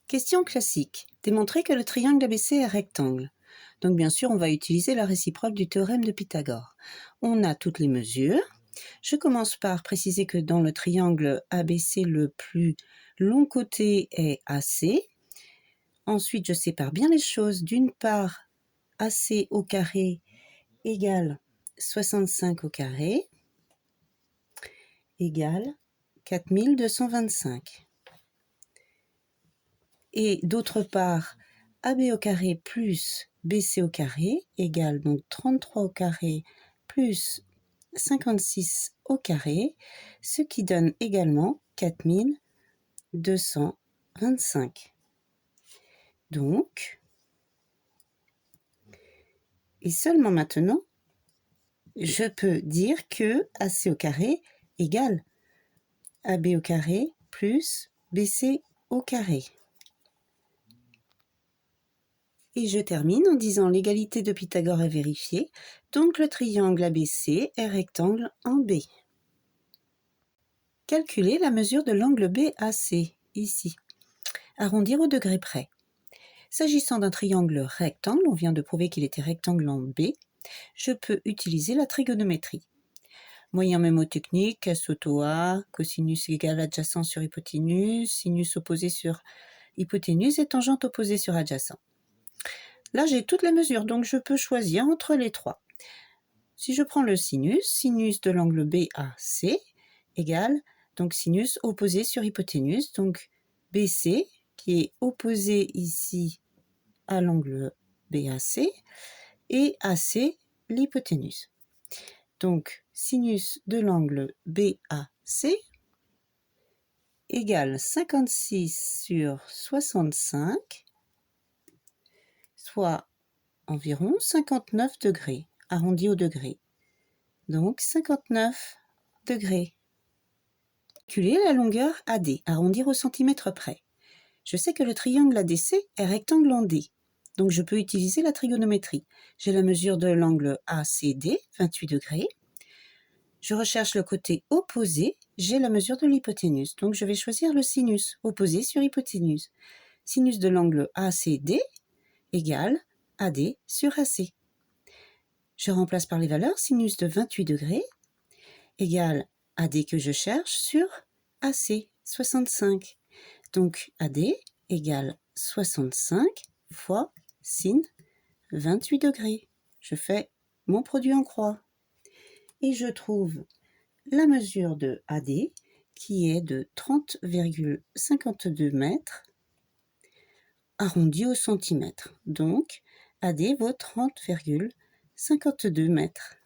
Question classique. Démontrer que le triangle ABC est rectangle. Donc bien sûr, on va utiliser la réciproque du théorème de Pythagore. On a toutes les mesures. Je commence par préciser que dans le triangle ABC, le plus long côté est AC. Ensuite, je sépare bien les choses. D'une part, AC au carré égale 65 au carré égale 4225. Et d'autre part, AB au carré plus BC au carré égale donc 33 au carré plus 56 au carré, ce qui donne également 4225. Donc, et seulement maintenant, je peux dire que AC au carré égale AB au carré plus BC au carré. Et je termine en disant l'égalité de Pythagore est vérifiée, donc le triangle ABC est rectangle en B. Calculer la mesure de l'angle BAC, ici. Arrondir au degré près. S'agissant d'un triangle rectangle, on vient de prouver qu'il était rectangle en B, je peux utiliser la trigonométrie. Moyen mémotechnique, S auto A, cosinus égale adjacent sur hypoténuse, sinus opposé sur hypoténuse et tangente opposée sur adjacent. Là, j'ai toutes les mesures, donc je peux choisir entre les trois. Si je prends le sinus de l'angle BAC égale donc sinus opposé sur hypoténuse, donc BC qui est opposé ici à l'angle BAC et AC l'hypoténuse. Donc sinus de l'angle BAC égale 56 sur 65, soit environ 59 degrés, arrondi au degré. Donc 59 degrés. Calculer la longueur AD, arrondir au centimètre près. Je sais que le triangle ADC est rectangle en D, donc je peux utiliser la trigonométrie. J'ai la mesure de l'angle ACD, 28 degrés. Je recherche le côté opposé, j'ai la mesure de l'hypoténuse, donc je vais choisir le sinus, opposé sur hypoténuse. Sinus de l'angle ACD égale AD sur AC. Je remplace par les valeurs sinus de 28 degrés égale AD que je cherche sur AC, 65. Donc AD égale 65 fois sin 28 degrés. Je fais mon produit en croix. Et je trouve la mesure de AD qui est de 30,52 mètres arrondi au centimètre. Donc AD vaut 30,52 mètres.